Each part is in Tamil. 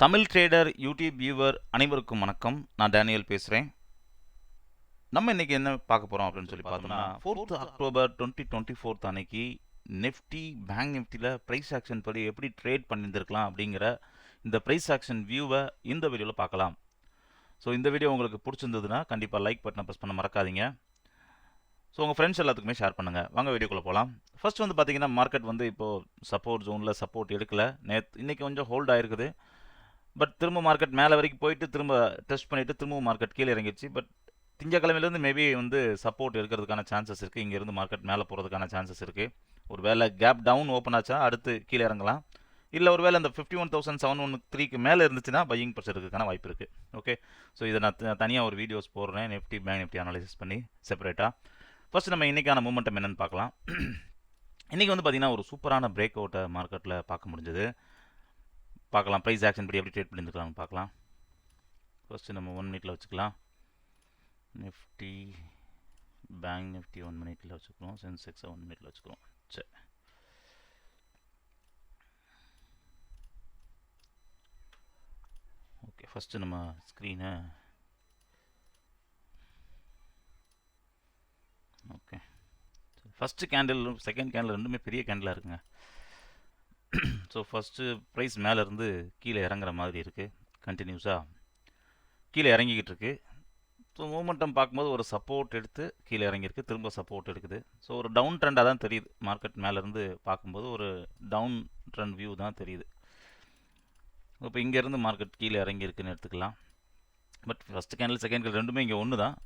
தமிழ் ட்ரேடர் யூடியூப் வியூவர் அனைவருக்கும் வணக்கம். நான் டேனியல் பேசுகிறேன். நம்ம இன்றைக்கி என்ன பார்க்க போகிறோம் அப்படின்னு சொல்லி பார்த்தோம்னா 4th அக்டோபர் 2024 அன்னைக்கு நிஃப்டி பேங்க் நிஃப்டியில் ப்ரைஸ் ஆக்ஷன் படி எப்படி ட்ரேட் பண்ணியிருந்திருக்கலாம் அப்படிங்கிற இந்த ப்ரைஸ் ஆக்ஷன் வியூவை இந்த வீடியோவில் பார்க்கலாம். ஸோ இந்த வீடியோ உங்களுக்கு பிடிச்சிருந்ததுன்னா கண்டிப்பாக லைக் பட்டனை ப்ரெஸ் பண்ண மறக்காதீங்க. ஸோ உங்கள் ஃப்ரெண்ட்ஸ் எல்லாத்துக்குமே ஷேர் பண்ணுங்கள். வாங்க வீடியோக்குள்ளே போகலாம். ஃபர்ஸ்ட் வந்து பார்த்தீங்கன்னா மார்க்கெட் வந்து இப்போது சப்போர்ட் ஜோனில் சப்போர்ட் எடுக்கல. இன்றைக்கி கொஞ்சம் ஹோல்ட் ஆகிருக்குது. பட் திரும்ப மார்க்கெட் மேலே வரைக்கும் போயிட்டு திரும்ப டெஸ்ட் பண்ணிவிட்டு திரும்பவும் மார்க்கெட் கீழே இறங்கிடுச்சு. பட் திங்கக்கிழமையிலேருந்து மேபி வந்து சப்போர்ட் இருக்கிறதுக்கான சான்சஸ் இருக்குது. இங்கேருந்து மார்க்கெட் மேலே போகிறதுக்கான சான்சஸ் இருக்குது. ஒரு வேளை கேப் டவுன் ஓப்பன் ஆச்சா அடுத்து கீழே இறங்கலாம். இல்லை ஒரு வேளை அந்த 51,713க்கு மேலே இருந்துச்சுன்னா பையிங் ப்ரெஷர் இருக்கிறதுக்கான வாய்ப்பு இருக்குது. ஓகே, ஸோ இதை நான் தனியாக ஒரு வீடியோஸ் போடுறேன் நிஃப்டி பேங்க் நிஃப்டி அனாலிசிஸ் பண்ணி செப்பரேட்டாக. ஃபர்ஸ்ட் நம்ம இன்றைக்கான மூமெண்டம் என்னென்னு பார்க்கலாம். இன்றைக்கி வந்து பார்த்திங்கன்னா ஒரு சூப்பரான பிரேக் அவுட்டை மார்க்கெட்டில் பார்க்க முடிஞ்சது. பார்க்கலாம் ப்ரைஸ் ஆக்ஷன் படி எப்படி ட்ரேட் பண்ணியிருக்கலாம் பார்க்கலாம். ஃபர்ஸ்ட்டு நம்ம 1 மினிட்ல வச்சுக்கலாம். நிஃப்டி பேங்க் நிஃப்டி 1 மினிட்ல வச்சுக்கிறோம். சென்செக்ஸை 1 மினிட்ல வச்சுக்கிறோம். சரி, ஓகே. ஃபஸ்ட்டு நம்ம ஸ்க்ரீனை okay. First candle second candle ரெண்டுமே பெரிய கேண்டிலாக இருக்குங்க. ஸோ ஃபஸ்ட்டு ப்ரைஸ் மேலேருந்து கீழே இறங்குற மாதிரி இருக்குது. கண்டினியூஸாக கீழே இறங்கிக்கிட்டு இருக்குது. ஸோ மூமெண்டம் பார்க்கும்போது ஒரு சப்போர்ட் எடுத்து கீழே இறங்கியிருக்கு, திரும்ப சப்போர்ட் எடுக்குது. ஸோ ஒரு டவுன் ட்ரெண்டாக தான் தெரியுது. மார்க்கெட் மேலேருந்து பார்க்கும்போது ஒரு டவுன் ட்ரெண்ட் வியூ தான் தெரியுது. இப்போ இங்கேருந்து மார்க்கெட் கீழே இறங்கியிருக்குன்னு எடுத்துக்கலாம். But first candle second candle ரெண்டுமே இங்கே ஒன்று தான்.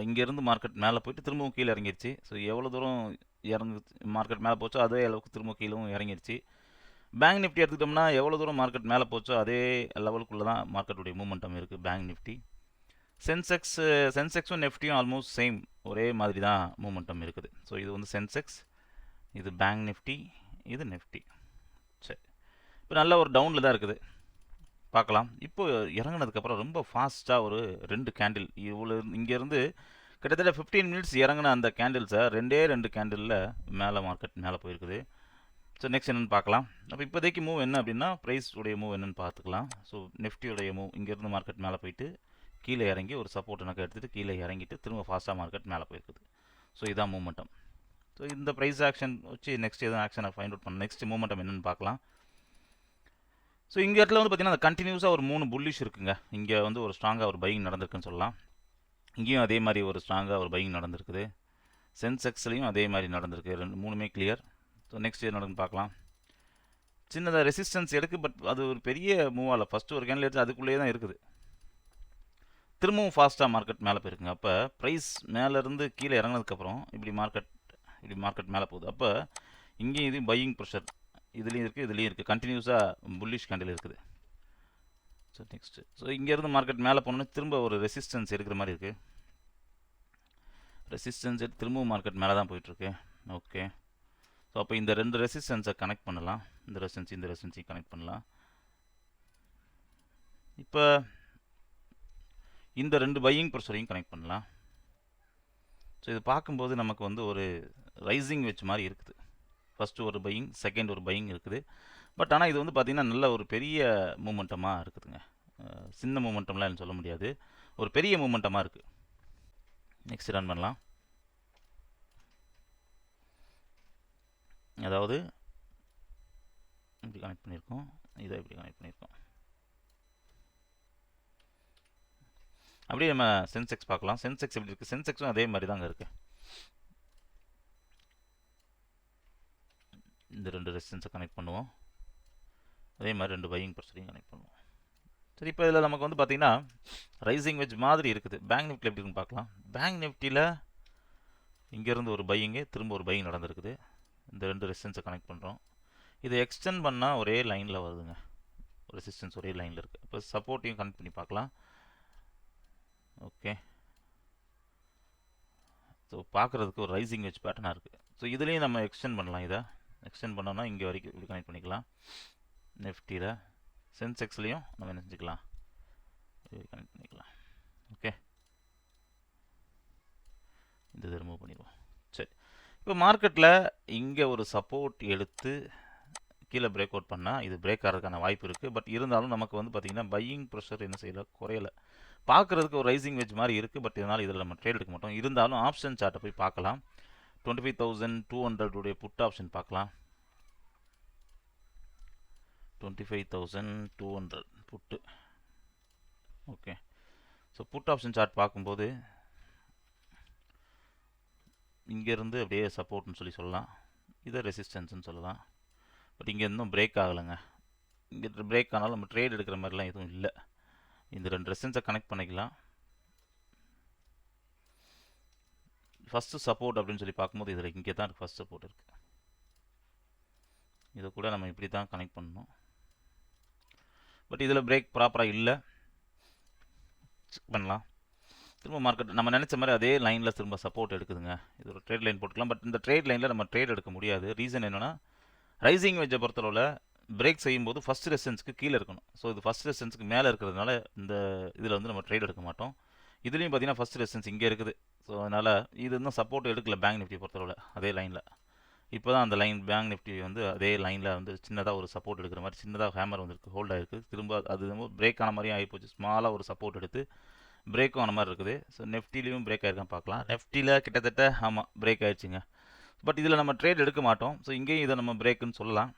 இங்கேருந்து மார்க்கெட் மேலே போயிட்டு திரும்பவும் கீழே இறங்கிடுச்சு. ஸோ எவ்வளோ தூரம் மார்க்கெட் மேலே போச்சோ அதே அளவுக்கு திரும்ப கீழவும் இறங்கிடுச்சு. பேங்க் நிஃப்டி எடுத்துக்கிட்டோம்னா எவ்வளோ தூரம் மார்க்கெட் மேலே போச்சோ அதே லெவலுக்குள்ளே தான் மார்க்கெட்டுடைய மூமெண்டம் இருக்குது பேங்க் நிஃப்டி. சென்செக்ஸும் நிஃப்டியும் ஆல்மோஸ்ட் சேம், ஒரே மாதிரி தான் மூமெண்டம் இருக்குது. ஸோ இது வந்து சென்செக்ஸ், இது பேங்க் நிஃப்டி, இது நிஃப்டி. சரி, இப்போ நல்ல ஒரு டவுனில் தான் இருக்குது. பார்க்கலாம். இப்போ இறங்கினதுக்கப்புறம் ரொம்ப ஃபாஸ்ட்டாக ஒரு 2 கேண்டில் இவ்வளோ இங்கேருந்து கிட்டத்தட்ட 15 மினிட்ஸ் இறங்கின அந்த கேண்டில்ஸை 2 கேண்டிலில் மேலே மார்க்கெட் மேலே போயிருக்குது. ஸோ நெக்ஸ்ட் என்னென்னு பார்க்கலாம். அப்போ இப்போதைக்கு மூவ் என்ன அப்படின்னா ப்ரைஸ் உடைய மூவ் என்னென்னு பார்த்துக்கலாம். ஸோ நிஃப்டியோடைய மூவ் இங்கேருந்து மார்க்கெட் மேலே போயிட்டு கீழே இறங்கி ஒரு சப்போர்ட் எனக்கு எடுத்துகிட்டு கீழே இறங்கிட்டு திரும்ப ஃபாஸ்ட்டாக மார்க்கெட் மேலே போயிருக்குது. ஸோ இதான் மூமெண்டம். ஸோ இந்த ப்ரைஸ் ஆக்ஷன் வச்சு நெக்ஸ்ட் எதுவும் ஆக்ஷனை ஃபைண்ட் அவுட் பண்ண நெக்ஸ்ட் மூமெண்டம் என்னென்னு பார்க்கலாம். ஸோ இங்கே இடத்துல வந்து பார்த்திங்கன்னா அந்த கண்டினியூஸாக ஒரு 3 புல்லிஷ் இருக்குங்க. இங்கே வந்து ஒரு ஸ்ட்ராங்காக ஒரு பையிங் நடந்திருக்குன்னு சொல்லலாம். இங்கேயும் அதே மாதிரி ஒரு ஸ்ட்ராங்காக ஒரு பையிங் நடந்திருக்குது. சென்செக்ஸ்லேயும் அதே மாதிரி நடந்திருக்கு. 3மே கிளியர். ஸோ நெக்ஸ்ட் என்ன நடக்குன்னு பார்க்கலாம். சின்னதாக ரெசிஸ்டன்ஸ் எடுக்கு, பட் அது ஒரு பெரிய மூவ் ஆகல. ஃபஸ்ட்டு ஒரு கேண்டில் எடுத்து அதுக்குள்ளேயே தான் இருக்குது. திரும்பவும் ஃபாஸ்ட்டாக மார்க்கெட் மேலே போயிருக்குங்க. அப்போ ப்ரைஸ் மேலேருந்து கீழே இறங்கினதுக்கப்புறம் இப்படி மார்க்கெட் மேலே போகுது. அப்போ இங்கேயும் இதுவும் பையிங் ப்ரெஷர் இதுலேயும் இருக்குது. கண்டினியூஸாக புல்லிஷ் கேண்டில் இருக்குது. ஸோ நெக்ஸ்ட்டு இங்கேருந்து மார்க்கெட் மேலே போனோன்னு திரும்ப ஒரு ரெசிஸ்டன்ஸ் எடுக்கிற மாதிரி இருக்குது. ரெசிஸ்டன்ஸ் எடுத்து திரும்பவும் மார்க்கெட் மேலே தான் போயிட்டுருக்கு. ஓகே, ஸோ அப்போ இந்த 2 ரெசிஸ்டன்ஸை கனெக்ட் பண்ணலாம். இந்த ரெசிஸ்டன்ஸையும் கனெக்ட் பண்ணலாம். இப்போ இந்த 2 பையிங் ப்ரெஷரையும் கனெக்ட் பண்ணலாம். ஸோ இது பார்க்கும்போது நமக்கு வந்து ஒரு ரைசிங் வெச் மாதிரி இருக்குது. ஃபஸ்ட்டு ஒரு பையிங், செகண்ட் ஒரு பையிங் இருக்குது. பட் ஆனால் இது வந்து பார்த்திங்கன்னா நல்ல ஒரு பெரிய மூமெண்டமாக இருக்குதுங்க. சின்ன மூமெண்டம்லாம் சொல்ல முடியாது, ஒரு பெரிய மூமெண்டமாக இருக்குது. நெக்ஸ்ட் ரன் பண்ணலாம். அதாவது இப்படி கனெக்ட் பண்ணியிருக்கோம், இதை இப்படி கனெக்ட் பண்ணியிருக்கோம். அப்படியே நம்ம சென்செக்ஸ் பார்க்கலாம். சென்செக்ஸ் எப்படி இருக்குது? சென்செக்ஸும் அதே மாதிரி தாங்க இருக்குது. இந்த 2 ரெசிஸ்டன்ஸை கனெக்ட் பண்ணுவோம். அதே மாதிரி 2 பையிங் ப்ரெஷரையும் கனெக்ட் பண்ணுவோம். சரி, இப்போ இதில் நமக்கு வந்து பார்த்திங்கன்னா ரைசிங் வெஜ் மாதிரி இருக்குது. பேங்க் நிஃப்டியில் எப்படி இருக்குன்னு பார்க்கலாம். பேங்க் நிஃப்டியில் இங்கேருந்து ஒரு பையிங்கு, திரும்ப ஒரு பையிங் நடந்திருக்குது. இந்த 2 ரெசிஸ்டன்ஸை கனெக்ட் பண்ணுறோம். இதை எக்ஸ்டெண்ட் பண்ணால் ஒரே லைனில் வருதுங்க. ரெசிஸ்டன்ஸ் ஒரே லைனில் இருக்குது. இப்போ சப்போர்ட்டையும் கனெக்ட் பண்ணி பார்க்கலாம். ஓகே, ஸோ பார்க்குறதுக்கு ஒரு ரைசிங் வெஜ் பேட்டர்னாக இருக்குது. ஸோ இதுலேயும் நம்ம எக்ஸ்டெண்ட் பண்ணலாம். இதை எக்ஸ்டெண்ட் பண்ணோன்னா இங்கே வரைக்கும் இப்படி கனெக்ட் பண்ணிக்கலாம். நிஃப்டியில் சென்செக்ஸ்லேயும் நம்ம என்ன செஞ்சுக்கலாம், கனெக்ட் பண்ணிக்கலாம். ஓகே, இந்த ரிமூவ் பண்ணிடுவோம். சரி, இப்போ மார்க்கெட்டில் இங்கே ஒரு சப்போர்ட் எடுத்து கீழே பிரேக் அவுட் பண்ணால் இது பிரேக் ஆகிறதுக்கான வாய்ப்பு இருக்குது. பட் இருந்தாலும் நமக்கு வந்து பார்த்திங்கன்னா பையிங் ப்ரெஷர் என்ன செய்யல, குறையலை. பார்க்குறதுக்கு ஒரு ரைசிங் வெஜ் மாதிரி இருக்குது. பட் இதனால் இதில் நம்ம ட்ரேட் எடுக்க மாட்டோம். இருந்தாலும் ஆப்ஷன் சார்ட்டை போய் பார்க்கலாம். 25,200 உடைய புட் ஆப்ஷன் பார்க்கலாம். 25,200 put. Okay, so put option chart பார்க்கும்போது இங்கேருந்து அப்படியே சப்போர்ட்னு சொல்லலாம், இதை ரெசிஸ்டன்ஸ்னு சொல்லலாம். பட் இங்கே இன்னும் பிரேக் ஆகலைங்க. இங்கே பிரேக் ஆனாலும் நம்ம ட்ரேட் எடுக்கிற மாதிரிலாம் எதுவும் இல்லை. இந்த ரெண்டு ரெசிஸ்டன்ஸை கனெக்ட் பண்ணிக்கலாம். ஃபஸ்ட்டு சப்போர்ட் அப்படின்னு சொல்லி பார்க்கும்போது இதில் இங்கே தான் இருக்குது, ஃபஸ்ட் சப்போர்ட் இருக்குது. இதை கூட நம்ம இப்படி தான் கனெக்ட் பண்ணணும். பட் இதில் பிரேக் ப்ராப்பராக இல்லை. செக் பண்ணலாம். திரும்ப மார்க்கெட் நம்ம நினச்ச மாதிரி அதே லைனில் திரும்ப சப்போர்ட் எடுக்குதுங்க. இது ஒரு ட்ரேட் லைன் போட்டுக்கலாம். பட் இந்த ட்ரேட் லைனில் நம்ம ட்ரேட் எடுக்க முடியாது. ரீசன் என்னென்னா, ரைசிங் வெஜ்ஜை பொறுத்தளவில் பிரேக் செய்யும்போது ஃபஸ்ட் ரெசிஸ்டன்ஸ்க்கு கீழே இருக்கணும். ஸோ இது ஃபஸ்ட் ரெசிஸ்டன்ஸ்க்கு மேலே இருக்கிறதுனால இந்த இதில் வந்து நம்ம ட்ரேட் எடுக்க மாட்டோம். இதுலேயும் பார்த்தீங்கன்னா ஃபஸ்ட் ரெசிஸ்டன்ஸ் இங்கே இருக்குது. ஸோ அதனால் இது இன்னும் சப்போர்ட் எடுக்கல பேங்க் நிஃப்டி பொறுத்தளவில் அதே லைனில். இப்போ தான் அந்த லைன் பேங்க் நிஃப்டி வந்து அதே லைனில் வந்து சின்னதாக ஒரு சப்போர்ட் எடுக்கிற மாதிரி சின்னதாக ஹேமர் வந்துருக்கு, ஹோல்ட் ஆகிருக்கு. திரும்ப அது பிரேக் ஆன மாதிரியும் ஆகிப்போச்சு. ஸ்மாலாக ஒரு சப்போர்ட் எடுத்து பிரேக்கும் ஆன மாதிரி இருக்குது. ஸோ நெஃப்டிலையும் பிரேக் ஆகிருக்கான்னு பார்க்கலாம். நெஃப்டியில் கிட்டத்தட்ட ஆமாம் பிரேக் ஆகிடுச்சிங்க. பட் இதில் நம்ம ட்ரேட் எடுக்க மாட்டோம். ஸோ இங்கேயும் இதை நம்ம பிரேக்குன்னு சொல்லலாம்.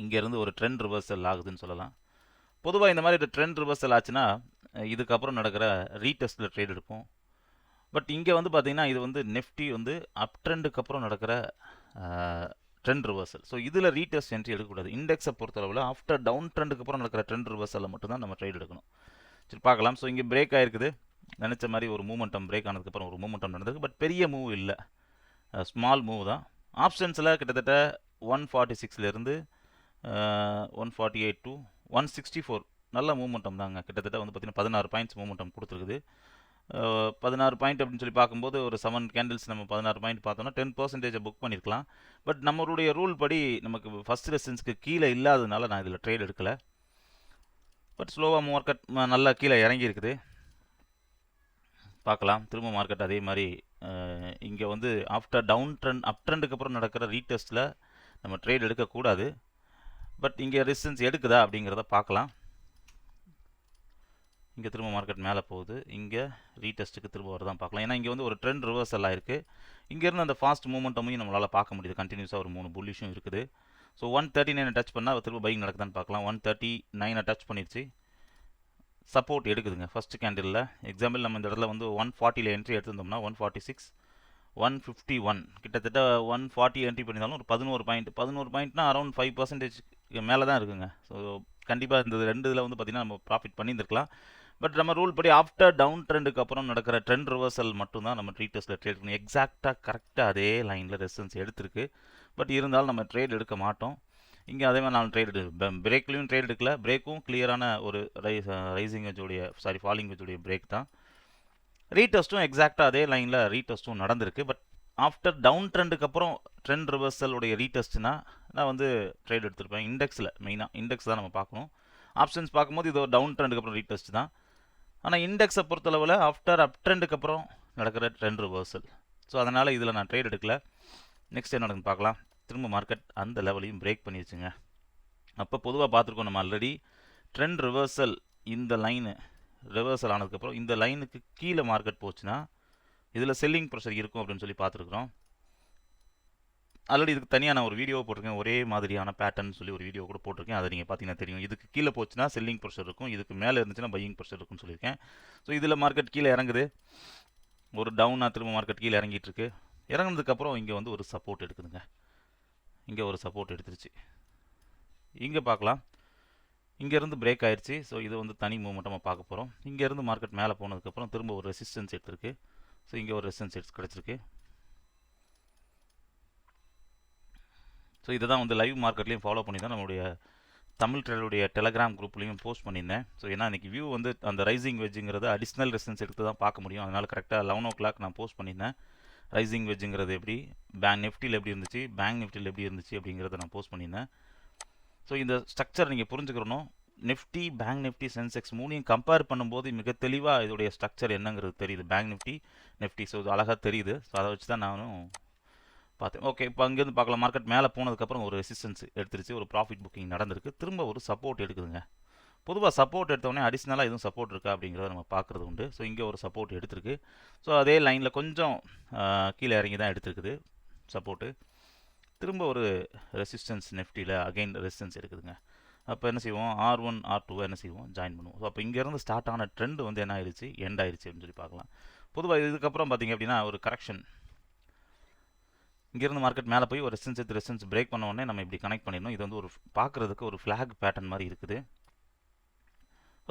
இங்கேருந்து ஒரு ட்ரெண்ட் ரிவர்சல் ஆகுதுன்னு சொல்லலாம். பொதுவாக இந்த மாதிரி ட்ரெண்ட் ரிவர்சல் ஆச்சுன்னா இதுக்கப்புறம் நடக்கிற ரீடெஸ்ட்டில் ட்ரேட் எடுப்போம். பட் இங்கே வந்து பார்த்திங்கன்னா இது வந்து நெஃப்டி வந்து அப் ட்ரெண்டுக்கு அப்புறம் நடக்கிற ட்ரெண்ட் ரிவர்சல். ஸோ இதில் ரீடெஸ்ட் என்ட்ரி எடுக்கக்கூடாது. இண்டெக்ஸை பொறுத்தளவில் ஆஃப்டர் டவுன் ட்ரெண்டுக்கு அப்புறம் நடக்கிற ட்ரெண்ட் ரிவர்சலில் மட்டும்தான் நம்ம ட்ரேட் எடுக்கணும். சரி பார்க்கலாம். ஸோ இங்கே பிரேக் ஆகிருக்குது. நினச்ச மாதிரி ஒரு மூமெண்டம் பிரேக் ஆனதுக்கப்புறம் ஒரு மூமெண்டம் நடந்திருக்கு. பட் பெரிய மூவ் இல்லை, ஸ்மால் மூவ் தான். ஆப்ஷன்ஸில் கிட்டத்தட்ட 146லேருந்து 148 to 164 நல்ல மூமெண்டம் தாங்க. கிட்டத்தட்ட வந்து பார்த்திங்கன்னா 16 பாயிண்ட்ஸ் மூமெண்டம் கொடுத்துருக்குது. 16 பாயிண்ட் அப்படின்னு சொல்லி பார்க்கும்போது ஒரு 7 கேண்டில்ஸ் நம்ம 16 பாயிண்ட் பார்த்தோம்னா 10% புக் பண்ணியிருக்கலாம். பட் நம்மளுடைய ரூல் படி நமக்கு ஃபஸ்ட் ரெசிஸ்டன்ஸ்க்கு கீழே இல்லாததுனால நான் இதில் ட்ரேட் எடுக்கலை. பட் ஸ்லோவாக மார்க்கெட் நல்லா கீழே இறங்கி இருக்குது. பார்க்கலாம். திரும்ப மார்க்கெட் அதே மாதிரி இங்கே வந்து ஆஃப்டர் டவுன் ட்ரெண்ட் அப் ட்ரெண்டுக்கு அப்புறம் நடக்கிற ரீடெஸ்ட்டில் நம்ம ட்ரேட் எடுக்கக்கூடாது. பட் இங்கே ரெசிஸ்டன்ஸ் எடுக்குதா அப்படிங்கிறத பார்க்கலாம். இங்கே திரும்ப மார்க்கெட் மேலே போகுது. இங்கே ரீடெஸ்ட்டுக்கு திரும்ப வரதான் பார்க்கலாம். ஏன்னா இங்கே வந்து ஒரு ட்ரெண்ட் ரிவர்சல் ஆகிருக்கு. இங்கேருந்து அந்த ஃபாஸ்ட் மூமெண்ட்டமையும் நம்மளால் பார்க்க முடியுது. கண்டினியூஸாக ஒரு 3 புல்லிஷும் இருக்குது. ஸோ 139 டச் பண்ணால் திரும்ப பையிங் நடக்குதான்னு பார்க்கலாம். 139 டச் பண்ணிடுச்சு. சப்போர்ட் எடுக்குதுங்க ஃபஸ்ட்டு கேண்டிலில். எக்ஸாம்பிள் நம்ம இந்த இடத்துல வந்து 140ல் என்ட்ரி எடுத்திருந்தோம்னா 146 151 கிட்டத்தட்ட 140 என்ட்ரி பண்ணியிருந்தாலும் ஒரு 11 பாயிண்ட்னா அரௌண்ட் 5% மேலே தான் இருக்குங்க. ஸோ கண்டிப்பாக இந்த ரெண்டு இதில் வந்து பார்த்திங்கன்னா நம்ம ப்ராஃபிட் பண்ணியிருந்துருக்கலாம். பட் நம்ம ரூல் படி ஆஃப்டர் டவுன் ட்ரெண்டுக்கு அப்புறம் நடக்கிற ட்ரெண்ட் ரிவர்சல் மட்டும்தான் நம்ம ரீடெஸ்ட்டில் ட்ரேட் பண்ணி எக்ஸாக்டாக கரெக்டாக அதே லைனில் ரெசிஸ்டன்ஸ் எடுத்திருக்கு. பட் இருந்தாலும் நம்ம ட்ரேட் எடுக்க மாட்டோம். இங்கே அதே மாதிரி நான் ட்ரேட் பிரேக்லேயும் ட்ரேட் எடுக்கல. பிரேக்கும் கிளியரான ஒரு ரைசிங் வெஜ்ஜுடைய ஃபாலிங் வெஜ்ஜுடைய பிரேக் தான். ரீடெஸ்ட்டும் எக்ஸாக்டாக அதே லைனில் ரீடெஸ்ட்டும் நடந்திருக்கு. பட் ஆஃப்டர் டவுன் ட்ரெண்டுக்கு அப்புறம் ட்ரெண்ட் ரிவர்சலுடைய ரீடெஸ்ட்னா நான் வந்து ட்ரேட் எடுத்திருப்பேன். இண்டெக்ஸில் மெயினாக இண்டெக்ஸ் தான் நம்ம பார்க்கணும். ஆப்ஷன்ஸ் பார்க்கும்போது இது ஒரு டவுன் ட்ரெண்டுக்கு அப்புறம் ரீடெஸ்ட் தான். ஆனால் இண்டெக்ஸை பொறுத்தளவில் ஆஃப்டர் அப் ட்ரெண்டுக்கு அப்புறம் நடக்கிற ட்ரெண்ட் ரிவர்சல். ஸோ அதனால் இதில் நான் ட்ரேட் எடுக்கல. நெக்ஸ்ட் என்ன நடக்குன்னு பார்க்கலாம். திரும்ப மார்க்கெட் அந்த லெவலையும் பிரேக் பண்ணிடுச்சுங்க. அப்போ பொதுவாக பார்த்துருக்கோம் நம்ம ஆல்ரெடி ட்ரெண்ட் ரிவர்சல் இந்த லைனு ரிவர்சல் ஆனதுக்கப்புறம் இந்த லைனுக்கு கீழே மார்க்கெட் போச்சுன்னா இதில் செல்லிங் ப்ரெஷர் இருக்கும் அப்படின்னு சொல்லி பார்த்துருக்குறோம். ஆல்ரெடி இதுக்கு தனியாக நான் ஒரு வீடியோ போட்டிருக்கேன். ஒரே மாதிரியான பேட்டர்ன் சொல்லி ஒரு வீடியோ கூட போட்டிருக்கேன். அதை நீங்கள் பார்த்தீங்கன்னா தெரியும். இதுக்கு கீழே போச்சுன்னா செல்லிங் ப்ரெஷர் இருக்கும், இதுக்கு மேலே இருந்துச்சுன்னா பையிங் ப்ரெஷர் இருக்கும்னு சொல்லியிருக்கேன். ஸோ இதில் மார்க்கெட் கீழே இறங்குது. ஒரு டவுனாக திரும்ப மார்க்கெட் கீழே இறங்கிட்டு இருக்கு. இறங்கினதுக்கப்புறம் இங்கே வந்து ஒரு சப்போர்ட் எடுக்குதுங்க. இங்கே ஒரு சப்போர்ட் எடுத்துருச்சு. இங்கே பார்க்கலாம். இங்கேருந்து பிரேக் ஆயிடுச்சு. ஸோ இது வந்து தனி மூமெண்ட்டமாக பார்க்க போகிறோம். இங்கேருந்து மார்க்கெட் மேலே போனதுக்கப்புறம் திரும்ப ஒரு ரெசிஸ்டன்ஸ் எடுத்திருக்கு. ஸோ இங்கே ஒரு ரெசிஸ்டன்ஸ் கிடச்சிருக்கு. ஸோ இதை தான் வந்து லைவ் மார்க்கெட்லேயும் ஃபாலோ பண்ணி தான் நம்மளுடைய தமிழ் ட்ரேடுடைய டெலகிராம் குரூப்லேயும் போஸ்ட் பண்ணியிருந்தேன். ஸோ ஏன்னா இன்றைக்கி வியூ வந்து அந்த ரைசிங் வெஜ்ஜுங்கிறது அடிஷ்னல் ரெசிஸ்டன்ஸ் எடுத்து தான் பார்க்க முடியும். அதனால் கரெக்டாக 11 o'clock நான் போஸ்ட் பண்ணியிருந்தேன். ரைசிங் வெஜ்ஜுங்கிறது எப்படி பேங்க் நிஃப்டியில் எப்படி இருந்துச்சு, பேங்க் நிஃப்டியில் எப்படி இருந்துச்சு அப்படிங்கிறத நான் போஸ்ட் பண்ணியிருந்தேன். ஸோ இந்த ஸ்ட்ரக்சர் நீங்கள் புரிஞ்சுக்கிறணும். நிஃப்டி, பேங்க் நிஃப்டி, சென்செக்ஸ் மூணையும் கம்பேர் பண்ணும்போது மிக தெளிவாக இதோடைய ஸ்ட்ரக்சர் என்னங்கிறது தெரியுது. பேங்க் நிஃப்டி, நிஃப்டி ஸோ இது அழகாக தெரியுது. ஸோ அதை வச்சு தான் நானும் பார்த்தேன். ஓகே, இப்போ அங்கேருந்து பார்க்கலாம். மார்க்கெட் மேலே போனதுக்கப்புறம் ஒரு ரெசிஸ்டன்ஸ் எடுத்துருச்சு, ஒரு ப்ராஃபிட் புக்கிங் நடந்திருக்கு. திரும்ப ஒரு சப்போர்ட் எடுக்குதுங்க. பொதுவாக சப்போர்ட் எடுத்தோடனே அடிஷ்னலாக எதுவும் சப்போர்ட் இருக்கா அப்படிங்கிறத நம்ம பார்க்குறது உண்டு. ஸோ இங்கே ஒரு சப்போர்ட் எடுத்திருக்கு. ஸோ அதே லைனில் கொஞ்சம் கீழே இறங்கி தான் எடுத்துருக்குது சப்போர்ட்டு. திரும்ப ஒரு ரெசிஸ்டன்ஸ் நிஃப்டியில் அகைன் ரெசிஸ்டன்ஸ் இருக்குதுங்க. அப்போ என்ன செய்வோம், R1 R2 என்ன செய்வோம், ஜாயின் பண்ணுவோம். ஸோ அப்போ இங்கேருந்து ஸ்டார்ட் ஆன ட்ரெண்ட் வந்து என்ன ஆயிடுச்சு, எண்ட் ஆயிடுச்சு அப்படின்னு சொல்லி பார்க்கலாம். பொதுவாக இதுக்கப்புறம் பார்த்தீங்க அப்படின்னா ஒரு கரெக்ஷன், இங்கேருந்து மார்க்கெட் மேலே போய் ஒரு ரெசிஸ்டன்ஸ் பிரேக் பண்ண உடனே நம்ம இப்படி கனெக்ட் பண்ணிடணும். இது வந்து ஒரு பார்க்குறதுக்கு ஒரு ஃப்ளாக் பேட்டர்ன் மாதிரி இருக்குது.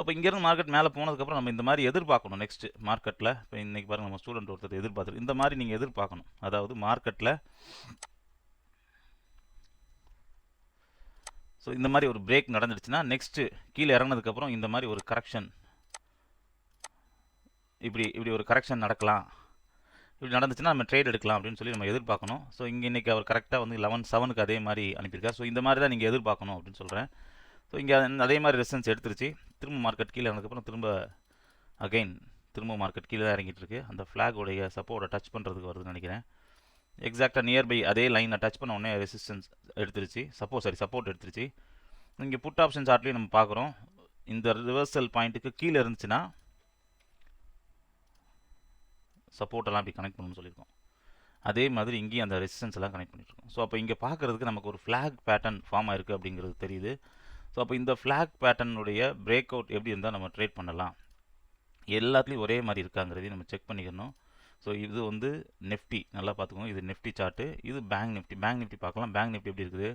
இப்போ இங்கேருந்து மார்க்கெட் மேலே போனதுக்கப்புறம் நம்ம இந்த மாதிரி எதிர்பார்க்கணும். நெக்ஸ்ட் மார்க்கெட்டில் இப்போ இன்றைக்கி பாருங்கள், நம்ம ஸ்டூடெண்ட் ஒருத்தர் எதிர்பார்த்து இந்த மாதிரி நீங்கள் எதிர்பார்க்கணும். அதாவது மார்க்கெட்டில் ஸோ இந்த மாதிரி ஒரு பிரேக் நடந்துடுச்சுன்னா நெக்ஸ்ட்டு கீழே இறங்கினதுக்கப்புறம் இந்த மாதிரி ஒரு கரெக்ஷன், இப்படி ஒரு கரெக்ஷன் நடக்கலாம். இப்படி நடந்துச்சுன்னா நம்ம ட்ரேட் எடுக்கலாம் அப்படின்னு சொல்லி நம்ம எதிர்பார்க்கணும். ஸோ இன்றைக்கி அவர் கரெக்டாக வந்து 11/7 அதே மாதிரி அனுப்பியிருக்கார். ஸோ இந்த மாதிரி தான் நீங்கள் எதிர்பார்க்கணும் அப்படின்னு சொல்கிறேன். ஸோ இங்கே அதே மாதிரி ரெசிஸ்டன்ஸ் எடுத்துருச்சு. திரும்ப மார்க்கெட் கீழே இறந்ததுக்கப்புறம் திரும்ப மார்க்கெட் கீழே தான் இறங்கிட்டு இருக்கு. அந்த ஃப்ளாகோடைய சப்போர்ட்டை டச் பண்ணுறதுக்கு வருதுன்னு நினைக்கிறேன். எக்ஸாக்டாக நியர்பை அதே லைனை டச் பண்ண உடனே ரெசிஸ்டன்ஸ் எடுத்துருச்சு, சப்போர்ட் எடுத்துருச்சு. இங்கே புட் ஆப்ஷன் சார்ட்லேயும் நம்ம பார்க்குறோம், இந்த ரிவர்சல் பாயிண்ட்டுக்கு கீழே இருந்துச்சுன்னா சப்போர்ட்டெல்லாம் அப்படி கனெக்ட் பண்ணணும்னு சொல்லியிருக்கோம். அதே மாதிரி இங்கேயும் அந்த ரெசிஸ்டன்ஸ் எல்லாம் கனெக்ட் பண்ணியிருக்கோம். ஸோ அப்போ இங்கே பார்க்குறதுக்கு நமக்கு ஒரு ஃப்ளாக் பேட்டர்ன் ஃபார்ம் ஆயிருக்கு அப்படிங்கிறது தெரியுது. ஸோ அப்போ இந்த ஃப்ளாக் பேட்டர்னுடைய பிரேக் அவுட் எப்படி இருந்தால் நம்ம ட்ரேட் பண்ணலாம், எல்லாத்துலேயும் ஒரே மாதிரி இருக்காங்கிறதையும் நம்ம செக் பண்ணிக்கணும். ஸோ இது வந்து நிஃப்டி, நல்லா பார்த்துக்கோங்க, இது நிஃப்டி சார்ட்டு. இது பேங்க் நிஃப்டி பார்க்கலாம். பேங்க் நிஃப்டி எப்படி இருக்குது,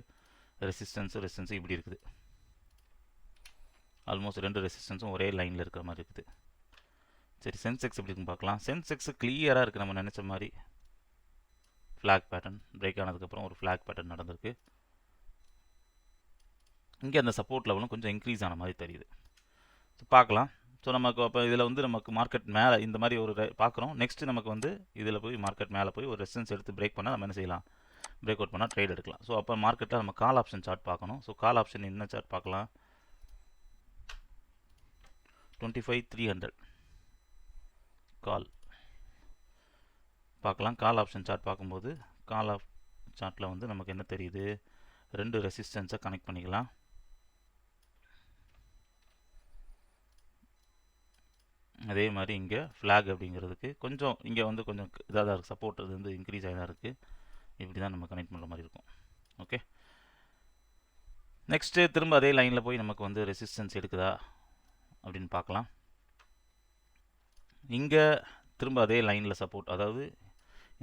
ரெசிஸ்டன்ஸ் இப்படி இருக்குது. ஆல்மோஸ்ட் 2 ரெசிஸ்டன்ஸும் ஒரே லைனில் இருக்கிற மாதிரி இருக்குது. சரி, சென்செக்ஸ் எப்படி இருக்குன்னு பார்க்கலாம். சென்செக்ஸ் கிளியராக இருக்குது, நம்ம நினச்ச மாதிரி ஃப்ளாக் பேட்டர்ன் பிரேக் ஆனதுக்கப்புறம் ஒரு ஃப்ளாக் பேட்டர்ன் நடந்திருக்கு. இங்கே அந்த சப்போர்ட் லெவலும் கொஞ்சம் இன்க்ரீஸ் ஆன மாதிரி தெரியுது. ஸோ பார்க்கலாம். ஸோ நமக்கு அப்போ இதில் வந்து நமக்கு மார்க்கெட் மேலே இந்த மாதிரி ஒரு பார்க்குறோம். நெக்ஸ்ட்டு நமக்கு வந்து இதில் போய் மார்க்கெட் மேலே போய் ஒரு ரெசிஸ்டன்ஸ் எடுத்து பிரேக் பண்ணால் நம்ம என்ன செய்யலாம், பிரேக் அவுட் பண்ணால் ட்ரேட் எடுக்கலாம். ஸோ அப்போ மார்க்கெட்டில் நம்ம கால் ஆப்ஷன் சார்ட் பார்க்கணும். ஸோ கால் ஆப்ஷன் என்ன சார்ட் பார்க்கலாம், 25,300 கால் பார்க்கலாம். கால் ஆப்ஷன் சார்ட் பார்க்கும்போது கால் ஆஃப் சார்ட்டில் வந்து நமக்கு என்ன தெரியுது, 2 ரெசிஸ்டன்ஸை கனெக்ட் பண்ணிக்கலாம். அதே மாதிரி இங்கே ஃப்ளாக் அப்படிங்கிறதுக்கு கொஞ்சம் இங்கே வந்து கொஞ்சம் இதாக தான் இருக்குது, சப்போர்ட் அது வந்து இன்க்ரீஸ் ஆகி தான் இருக்குது. இப்படி தான் நம்ம கனெக்ட் பண்ணுற மாதிரி இருக்கும். ஓகே, நெக்ஸ்ட்டு திரும்ப அதே லைனில் போய் நமக்கு வந்து ரெசிஸ்டன்ஸ் எடுக்குதா அப்படின்னு பார்க்கலாம். இங்கே திரும்ப அதே லைனில் சப்போர்ட், அதாவது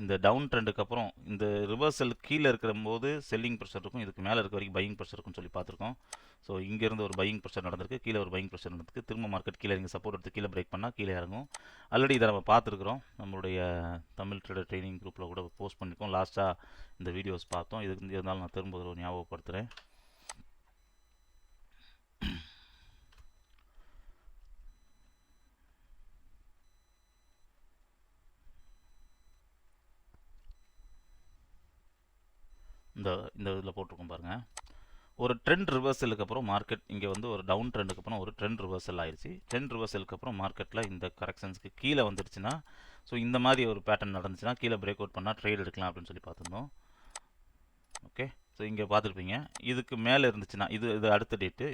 இந்த டவுன் ட்ரெண்டுக்கு அப்புறம் இந்த ரிவர்சல் கீழே இருக்கிற போது செல்லிங் ப்ரெஷர் இருக்கும், இதுக்கு மேலே இருக்க வரைக்கும் பையிங் ப்ரெஷர் இருக்குன்னு சொல்லி பார்த்துருக்கோம். ஸோ இங்கேருந்து ஒரு பையிங் ப்ரெஷர் நடந்திருக்கு, கீழே ஒரு பையிங் ப்ரெஷர் நடந்திருக்கு. திரும்ப மார்க்கெட் கீழே இங்கே சப்போர்ட் எடுத்து கீழே பிரேக் பண்ணால் கீழே இறங்கும். ஆல்ரெடி இதை நம்ம பார்த்துருக்குறோம், நம்மளுடைய தமிழ் ட்ரேடர் ட்ரைனிங் குரூப்பில் கூட போஸ்ட் பண்ணியிருக்கோம். லாஸ்ட்டாக இந்த வீடியோஸ் பார்த்தோம். இதுக்கு இருந்தாலும் நான் திரும்ப ஒரு ஞாபகப்படுத்துகிறேன். இந்த இதில் போட்டிருக்கோம் பாருங்கள். ஒரு ட்ரெண்ட் ரிவர்சலுக்கு அப்புறம் மார்க்கெட் இங்கே வந்து ஒரு டவுன் ட்ரெண்டுக்கு அப்புறம் ஒரு ட்ரெண்ட் ரிவர்சல் ஆயிடுச்சு. ட்ரெண்ட் ரிவர்சலுக்கு அப்புறம் மார்க்கெட்டில் இந்த கரெக்ஷன்ஸ்க்கு கீழே வந்துடுச்சுன்னா, ஸோ இந்த மாதிரி ஒரு பேட்டர்ன் நடந்துச்சுன்னா கீழே பிரேக் அவுட் பண்ணால் ட்ரேட் எடுக்கலாம் அப்படின்னு சொல்லி பார்த்துருந்தோம். ஓகே, ஸோ இங்கே பார்த்துருப்பீங்க. இதுக்கு மேலே இருந்துச்சுன்னா இது அடுத்த டேட்டு,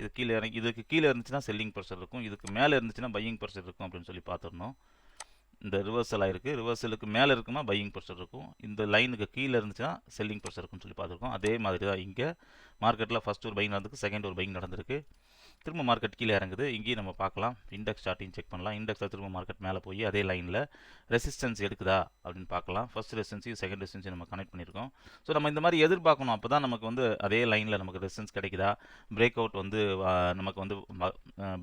இதுக்கு கீழே இருந்துச்சுன்னா செல்லிங் ப்ரெஷர் இருக்கும், இதுக்கு மேலே இருந்துச்சுன்னா பையிங் ப்ரெஷர் இருக்கும் அப்படின்னு சொல்லி பார்த்துருந்தோம். இந்த ரிவர்சல் ஆயிருக்கு, ரிவர்சலுக்கு மேலே இருக்குமா பையிங் ப்ரெஷர் இருக்கும், இந்த லைனுக்கு கீழே இருந்துச்சுன்னா செல்லிங் ப்ரெஷர் இருக்குன்னு சொல்லி பார்த்துருக்கோம். அதே மாதிரி தான் இங்கே மார்க்கெட்டில் ஃபஸ்ட் ஒரு பையிங் நடந்திருக்கு, செகண்ட் ஒரு பையிங் நடந்திருக்கு. திரும்ப மார்க்கெட் கீழே இறங்குது. இங்கேயும் நம்ம பார்க்கலாம், இண்டெக்ஸ் சார்ட்டையும் செக் பண்ணலாம். இண்டெக்ஸில் திரும்ப மார்க்கெட் மேலே போய் அதே லைனில் ரெசிஸ்டன்ஸ் எடுக்குதா அப்படின்னு பார்க்கலாம். ஃபர்ஸ்ட் ரெசிஸ்டன்ஸையும் செகண்ட் ரெசிஸ்டன்ஸையும் நம்ம கனெக்ட் பண்ணியிருக்கோம். ஸோ நம்ம இந்த மாதிரி எதிர்பார்க்கணும், அப்போ தான் நமக்கு வந்து அதே லைனில் நமக்கு ரெசிஸ்டன்ஸ் கிடைக்குதா, பிரேக் அவுட் வந்து நமக்கு வந்து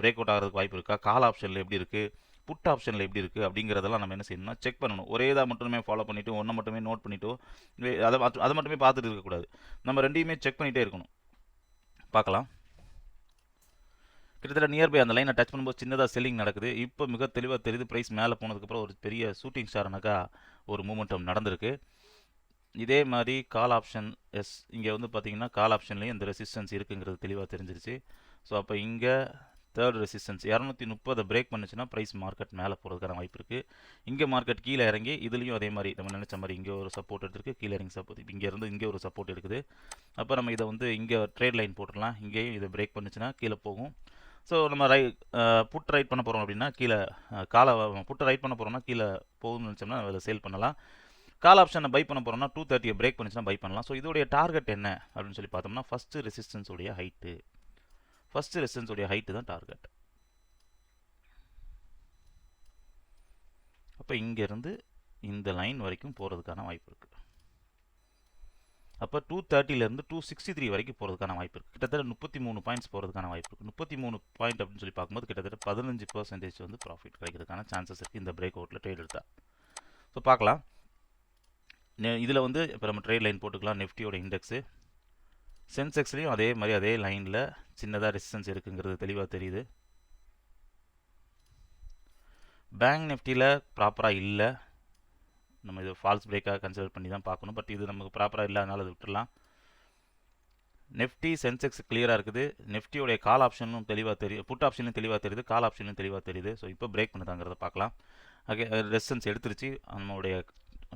பிரேக் அவுட் ஆகிறதுக்கு வாய்ப்பு இருக்கா, கால் ஆப்ஷனில் எப்படி இருக்குது, புட் ஆப்ஷனில் எப்படி இருக்குது அப்படிங்கிறதெல்லாம் நம்ம என்ன செய்யணும்னா செக் பண்ணணும். ஒரே இதாக மட்டுமே ஃபாலோ பண்ணிவிட்டு ஒன்றை மட்டுமே நோட் பண்ணிவிட்டு அதை மட்டுமே பார்த்துட்டு இருக்கக்கூடாது. நம்ம ரெண்டையுமே செக் பண்ணிகிட்டே இருக்கணும். பார்க்கலாம், கிட்டத்தட்ட நியர்பை அந்த லைனை டச் பண்ணும்போது சின்னதாக செல்லிங் நடக்குது. இப்போ மிக தெளிவாக தெரியுது, ப்ரைஸ் மேலே போனதுக்கப்புறம் ஒரு பெரிய ஷூட்டிங் ஸ்டார்னாக்கா ஒரு மூமெண்டம் நடந்திருக்கு. இதே மாதிரி கால் ஆப்ஷன் இங்கே வந்து பார்த்தீங்கன்னா கால் ஆப்ஷன்லேயும் இந்த ரெசிஸ்டன்ஸ் இருக்குங்கிறது தெளிவாக தெரிஞ்சிருச்சு. ஸோ அப்போ இங்கே தேர்ட் ரெசிஸ்டன்ஸ் 230 பிரேக் பண்ணுச்சுன்னா ப்ரைஸ் மார்க்கெட் மேலே போகிறதுக்கான வாய்ப்பு இருக்குது. இங்கே மார்க்கெட் கீழே இறங்கி இதுலேயும் அதே மாதிரி நம்ம நினச்ச மாதிரி இங்கே ஒரு சப்போர்ட் எடுத்துருக்கு, கீழே இறங்கி சப்போர்ட் இங்கேருந்து இங்கே ஒரு சப்போர்ட் எடுக்குது. அப்போ நம்ம இதை வந்து இங்கே ட்ரேட் லைன் போட்டுடலாம். இங்கேயும் இதை பிரேக் பண்ணுச்சுன்னா கீழே போகும். ஸோ நம்ம புட் ரைட் பண்ண போகிறோம் அப்படின்னா கீழே புட்டை ரைட் பண்ண போகிறோம்னா கீழே போகும்னு நினச்சோம்னா அதில் சேல் பண்ணலாம். கால் ஆப்ஷனை பை பண்ண போகிறோம்னா 230 பிரேக் பண்ணிச்சுன்னா பை பண்ணலாம். ஸோ இதோடைய டார்கெட் என்ன அப்படின்னு சொல்லி பார்த்தோம்னா ஃபஸ்ட்டு ரெசிஸ்டன்ஸ் உடைய ஹைட்டு தான் டார்கெட். அப்போ இங்கேருந்து இந்த லைன் வரைக்கும் போகிறதுக்கான வாய்ப்பு இருக்குது. அப்போ 230லேருந்து 263 வரைக்கும் போகிறதுக்கான வாய்ப்பு இருக்குது. கிட்டத்தட்ட 33 பாயிண்ட்ஸ் போகிறதுக்கான வாய்ப்பு இருக்குது. 33 பாயிண்ட் அப்படின்னு சொல்லி பார்க்கும்போது கிட்டத்தட்ட 15% வந்து ப்ராஃபிட் கிடைக்கிறதுக்கான சான்சஸ் இருக்குது இந்த பிரேக் அவுட்டில் ட்ரேட் எடுத்தால். ஸோ பார்க்கலாம். இதில் வந்து இப்போ நம்ம ட்ரேட் லைன் போட்டுக்கலாம். நிஃப்டியோட இண்டெக்ஸு சென்செக்ஸ்லேயும் அதே மாதிரி அதே லைனில் சின்னதாக ரெசிஸ்டன்ஸ் இருக்குங்கிறது தெளிவாக தெரியுது. பேங்க் நிஃப்டியில் ப்ராப்பராக இல்லை, நம்ம இது ஃபால்ஸ் பிரேக்காக கன்சிடர் பண்ணி தான் பார்க்கணும். பட் இது நமக்கு ப்ராப்பராக இல்லாதனால அது விட்டுடலாம். நிஃப்டி சென்செக்ஸ் கிளியராக இருக்குது. நிஃப்டியோடைய கால் ஆப்ஷனும் தெளிவாக தெரியுது, புட் ஆப்ஷனும் தெளிவாக தெரியுது, கால் ஆப்ஷனும் தெளிவாக தெரியுது. ஸோ இப்போ பிரேக் பண்ணுதாங்கிறத பார்க்கலாம். ரெசிஸ்டன்ஸ் எடுத்துருச்சு. நம்மளுடைய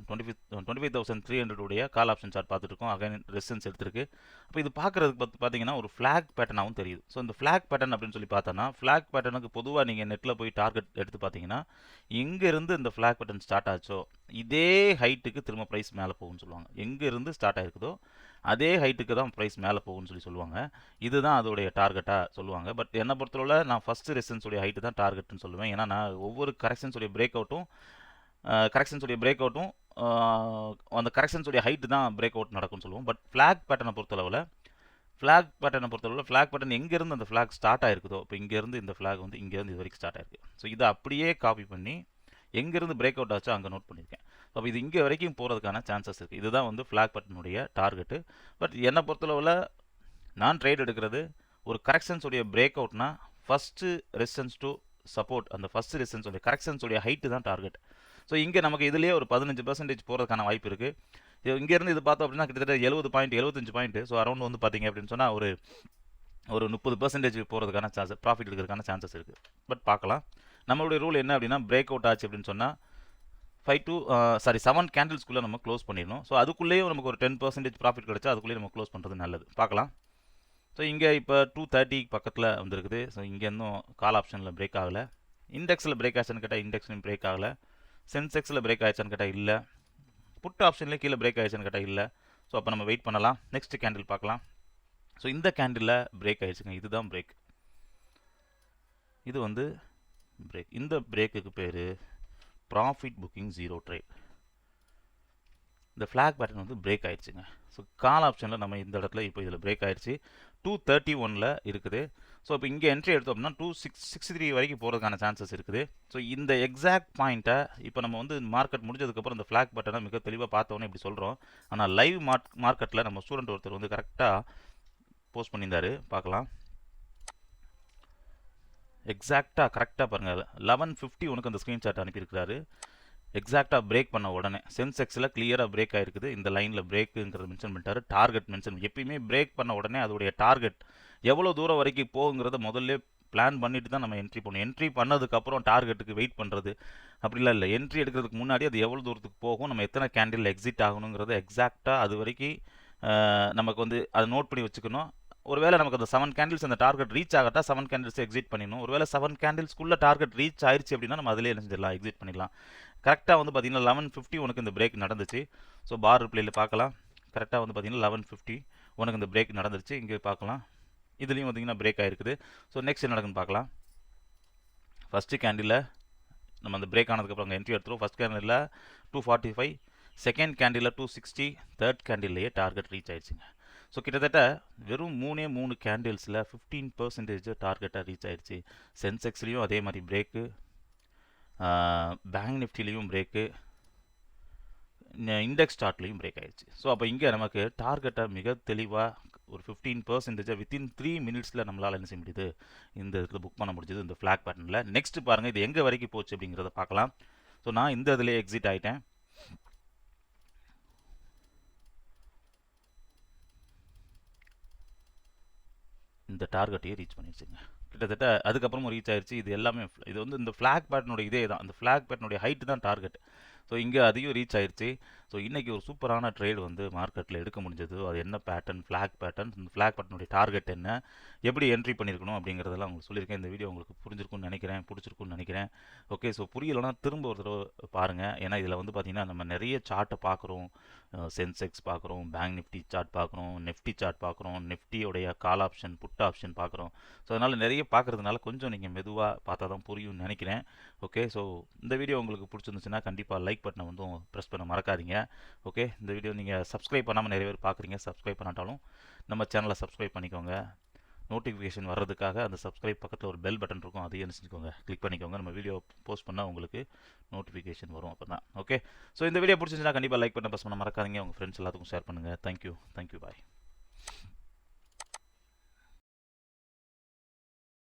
25,300 உடைய கால் ஆப்ஷன் சார்ட் பார்த்துட்டு இருக்கோம். அகைன் ரெசிஸ்டன்ஸ் எடுத்திருக்கு. அப்போ இது பார்க்குறதுக்கு பார்த்தீங்கன்னா ஒரு ஃப்ளாக் பேட்டர்னாகவும் தெரியுது. ஸோ இந்த ஃப்ளாக் பேட்டர்ன் அப்படின்னு சொல்லி பார்த்தோன்னா ஃப்ளாக் பேட்டர்னுக்கு பொதுவாக நீங்கள் நெட்டில் போய் டார்கெட் எடுத்து பார்த்தீங்கன்னா எங்கேருந்து இந்த ஃப்ளாக் பேட்டர்ன் ஸ்டார்ட் ஆச்சோ இதே ஹைட்டுக்கு திரும்ப ப்ரைஸ் மேலே போகும்னு சொல்லுவாங்க. எங்கேருந்து ஸ்டார்ட் ஆகிருக்குதோ அதே ஹைட்டுக்கு தான் ப்ரைஸ் மேலே போகும்னு சொல்லுவாங்க. இதுதான் அதோடைய டார்கெட்டாக சொல்லுவாங்க. பட் என்னை பொறுத்தளவில் நான் ஃபஸ்ட்டு ரெசிஸ்டன்ஸுடைய ஹைட்டு தான் டார்கெட்னு சொல்லுவேன். ஏன்னா நான் ஒவ்வொரு கரெக்ஷன்ஸுடைய பிரேக் அவுட்டும் அந்த கரெக்ஷன்ஸுடைய ஹைட்டு தான் பிரேக் அவுட் நடக்கும்னு சொல்லுவோம். பட் ஃப்ளாக் பேட்டர்னை பொறுத்தளவில் ஃப்ளாக் பேட்டர்ன் எங்கேருந்து அந்த ஃப்ளாக் ஸ்டார்ட் ஆகிருக்குதோ, இப்போ இங்கேருந்து இந்த ஃப்ளாக் வந்து இங்கேருந்து இது வரைக்கும் ஸ்டார்ட் ஆகிருக்கு. ஸோ இதை அப்படியே காப்பி பண்ணி எங்கேருந்து பிரேக் அவுட் ஆச்சோ அங்கே நோட் பண்ணியிருக்கேன். அப்போ இது இங்கே வரைக்கும் போகிறதுக்கான சான்சஸ் இருக்குது. இதுதான் வந்து ஃப்ளாக் பேட்டர்னுடைய டார்கெட்டு. பட் என்னை பொறுத்தளவில் நான் ட்ரேட் எடுக்கிறது ஒரு கரெக்ஷன்ஸுடைய பிரேக் அவுட்னா ஃபஸ்ட்டு ரெசிஸ்டன்ஸ் டு சப்போர்ட், அந்த ஃபஸ்ட்டு ரெசிஸ்டன்ஸுடைய கரெக்ஷன்ஸுடைய ஹைட்டு தான் டார்கெட். ஸோ இங்கே நமக்கு இதுலேயே ஒரு 15% போகிறதுக்கான வாய்ப்பு இருக்குது. இங்கேருந்து இது பார்த்தோம் அப்படின்னா கிட்டத்தட்ட 70 பாயிண்ட் 75 பாயிண்ட்டு. ஸோ அரௌண்ட் வந்து பார்த்தீங்க அப்படின்னு சொன்னால் ஒரு 30% போகிறதுக்கான சான்சஸ், ப்ராஃபிட் எடுக்கிறதுக்கான சான்சஸ் இருக்குது. பட் பார்க்கலாம். நம்மளுடைய ரூல் என்ன அப்படின்னா பிரேக் அவுட் ஆச்சு அப்படின்னு சொன்னால் 7 கேண்டில்ஸ்குள்ளே நம்ம க்ளோஸ் பண்ணிடணும். ஸோ அதுக்குள்ளேயே நமக்கு ஒரு 10% ப்ராஃபிட் கிடச்சா அதுக்குள்ளேயே நம்ம க்ளோஸ் பண்ணுறது நல்லது. பார்க்கலாம். ஸோ இங்கே இப்போ 230 பக்கத்தில் வந்துருக்குது. ஸோ இங்கே இன்னும் கால் ஆப்ஷனில் பிரேக் ஆகலை. இண்டெக்ஸில் பிரேக் ஆச்சுன்னு கேட்டால் இண்டெக்ஸ்லையும் பிரேக் ஆகலை. சென்செக்ஸில் பிரேக் ஆயிடுச்சான்னு கேட்டால் இல்லை. புட் ஆப்ஷன்லேயே கீழே பிரேக் ஆயிடுச்சான்னு கேட்டால் இல்லை. ஸோ அப்போ நம்ம வெயிட் பண்ணலாம். நெக்ஸ்ட் கேண்டில் பார்க்கலாம். ஸோ இந்த கேண்டிலில் பிரேக் ஆயிடுச்சுங்க. இதுதான் பிரேக். இது வந்து பிரேக். இந்த பிரேக்குக்கு பேர் ப்ராஃபிட் புக்கிங் 0 ட்ரேட். இந்த ஃப்ளாக் பேட்டர்ன் வந்து பிரேக் ஆயிடுச்சுங்க. ஸோ கால் ஆப்ஷனில் நம்ம இந்த இடத்துல இப்போ இதில் பிரேக் ஆயிடுச்சு. 231ல் இருக்குது. ஸோ இப்போ இங்கே என்ட்ரி எடுத்தோம் அப்படின்னா 263 வரைக்கும் போகிறதுக்கான சான்சஸ் இருக்குது. ஸோ இந்த எக்ஸாக்ட் பாயிண்ட்டை இப்போ நம்ம வந்து மார்க்கெட் முடிஞ்சதுக்கப்புறம் இந்த ஃப்ளாக் பேட்டர்னை மிக தெளிவாக பார்த்தோன்னே இப்படி சொல்கிறோம். ஆனால் லைவ் மார்க்கெட்டில் நம்ம ஸ்டூடெண்ட் ஒருத்தர் வந்து கரெக்டாக போஸ்ட் பண்ணியிருந்தார். பார்க்கலாம். எக்ஸாக்டாக கரெக்டாக பாருங்கள், 11:50 உனக்கு அந்த ஸ்க்ரீன்ஷாட் அனுப்பியிருக்கிறாரு. எக்ஸாக்டாக பிரேக் பண்ண உடனே சென்செக்ஸில் கிளியராக பிரேக் ஆகிருக்குது. இந்த லைனில் பிரேக்குங்கிறத மென்ஷன் பண்ணிட்டாரு. டார்கெட் மென்ஷன், எப்பயுமே பிரேக் பண்ண உடனே அதோடைய டார்கெட் எவ்வளோ தூரம் வரைக்கும் போகுங்கிறத முதல்ல பிளான் பண்ணிட்டு தான் நம்ம என்ட்ரி பண்ணணும். என்ட்ரி பண்ணதுக்கப்புறம் டார்கெட்டுக்கு வெயிட் பண்ணுறது அப்படிலாம் இல்லை. என்ட்ரி எடுக்கிறதுக்கு முன்னாடி அது எவ்வளோ தூரத்துக்கு போகும், நம்ம எத்தனை கேண்டில் எக்ஸிட் ஆகணுங்கிறத எக்ஸாக்டாக அது வரைக்கும் நமக்கு வந்து அதை நோட் பண்ணி வச்சுக்கணும். ஒருவேளை நமக்கு அந்த 7 கேண்டில்ஸ் அந்த டார்கெட் ரீச் ஆகட்டா 7 கேண்டில்ஸ் எக்ஸிட் பண்ணிடணும். ஒருவேளை 7 கேண்டில்ஸ்க்குள்ளே டார்கெட் ரீச் ஆயிடுச்சு அப்படின்னா நம்ம அதிலே என்ன செஞ்சிடலாம், எக்ஸிட் பண்ணிடலாம். கரெக்டாக வந்து பார்த்தீங்கன்னா 11:50 உனக்கு இந்த பிரேக் நடந்துச்சு. ஸோ பார் ரிப்ளையில் பார்க்கலாம். கரெக்டாக வந்து பார்த்தீங்கன்னா 11:50 உனக்கு இந்த பிரேக் நடந்துருச்சு. இங்கே பார்க்கலாம். இதுலேயும் பார்த்தீங்கன்னா பிரேக் ஆகிருக்குது. ஸோ நெக்ஸ்ட் என்ன நடக்குன்னு பார்க்கலாம். ஃபஸ்ட்டு கேண்டிலில் நம்ம அந்த பிரேக் ஆனதுக்கப்புறம் அங்கே என்ட்ரி எடுத்துருவோம். ஃபஸ்ட் கேண்டிலில் 245, செகண்ட் கேண்டிலில் 260, தேர்ட் கேண்டில்லையே டார்கெட் ரீச் ஆயிடுச்சுங்க. ஸோ கிட்டத்தட்ட வெறும் 3 கேண்டில்ஸில் 15% டார்கெட்டாக ரீச் ஆயிடுச்சு. சென்செக்ஸ்லேயும் அதே மாதிரி பிரேக்கு, பேங்க் நிஃப்டிலையும் பிரேக்கு, இண்டெக்ஸ் சார்ட்லேயும் பிரேக் ஆயிடுச்சு. ஸோ அப்போ இங்கே நமக்கு டார்கெட்டை மிக தெளிவாக ஒரு 15% வித்தின் 3 மினிட்ஸில் நம்மளால் என்ன செய்ய முடியுது, இந்த இடத்துல புக் பண்ண முடிஞ்சது இந்த ஃப்ளாக் பேட்டர்னில். நெக்ஸ்ட் பாருங்கள் இது எங்கே வரைக்கும் போச்சு அப்படிங்கிறத பார்க்கலாம். ஸோ நான் இந்த இதில் எக்ஸிட் ஆகிட்டேன். இந்த டார்கெட்டையே ரீச் பண்ணிடுச்சுங்க. கிட்டத்தட்ட அதுக்கப்புறமும் ரீச் ஆயிருச்சு. இது எல்லாமே இது வந்து இந்த ஃப்ளாக் பேட்டர்னுடைய இதே தான். அந்த ஃப்ளாக் பேட்டர்னுடைய ஹைட் தான் டார்கெட். ஸோ இங்கே அதையும் ரீச் ஆயிருச்சு. ஸோ இன்றைக்கி ஒரு சூப்பரான ட்ரேட் வந்து மார்க்கெட்டில் எடுக்க முடிஞ்சது. அது என்ன பேட்டர்ன், ஃப்ளாக் பேட்டர்ன், இந்த ஃப்ளாக் பேட்டர்னுடைய டார்கெட் என்ன, எப்படி என்ட்ரி பண்ணியிருக்கணும் அப்படிங்கிறதெல்லாம் உங்களுக்கு சொல்லியிருக்கேன். இந்த வீடியோ உங்களுக்கு புரிஞ்சிருக்கும்னு நினைக்கிறேன், பிடிச்சிருக்குன்னு நினைக்கிறேன். ஓகே, ஸோ புரியலைன்னா திரும்ப ஒரு தடவை பாருங்கள். ஏன்னா இதில் வந்து பார்த்திங்கன்னா நம்ம நிறைய சார்ட்டை பார்க்குறோம். சென்செக்ஸ் பார்க்குறோம், பேங்க் நிஃப்டி சார்ட் பார்க்குறோம், நிஃப்டி சார்ட் பார்க்குறோம், நிஃப்டியோடைய கால் ஆப்ஷன், புட் ஆப்ஷன் பார்க்குறோம். ஸோ அதனால் நிறைய பார்க்குறதுனால கொஞ்சம் நீங்கள் மெதுவாக பார்த்தா தான் புரியும்னு நினைக்கிறேன். ஓகே, ஸோ இந்த வீடியோ உங்களுக்கு பிடிச்சிருந்துச்சுன்னா கண்டிப்பாக லைக் பட்டனை வந்து ப்ரெஸ் பண்ண மறக்காதீங்க. ஓகே, இந்த வீடியோ நீங்கள் சப்ஸ்கிரைப் பண்ணாமல் நிறைய பேர் பார்க்குறீங்க. சப்ஸ்கிரைப் பண்ணாட்டாலும் நம்ம சேனலை சப்ஸ்கிரைப் பண்ணிக்கோங்க. நோட்டிஃபிகேஷன் வர்றதுக்காக அந்த சப்ஸ்கிரைப் பக்கத்தில் ஒரு பெல் பட்டன் இருக்கும், அதையும் நினச்சிக்கோங்க, கிளிக் பண்ணிக்கோங்க. நம்ம வீடியோ போஸ்ட் பண்ணால் உங்களுக்கு நோட்டிஃபிகேஷன் வரும் அப்போ தான். ஓகே, ஸோ இந்த வீடியோ பிடிச்சிருந்துச்சுன்னா கண்டிப்பாக லைக் பண்ண ப்ரெஸ் பண்ண மறக்காதீங்க. உங்கள் ஃப்ரெண்ட்ஸ் எல்லாத்துக்கும் ஷேர் பண்ணுங்கள். தேங்க்யூ, பாய்.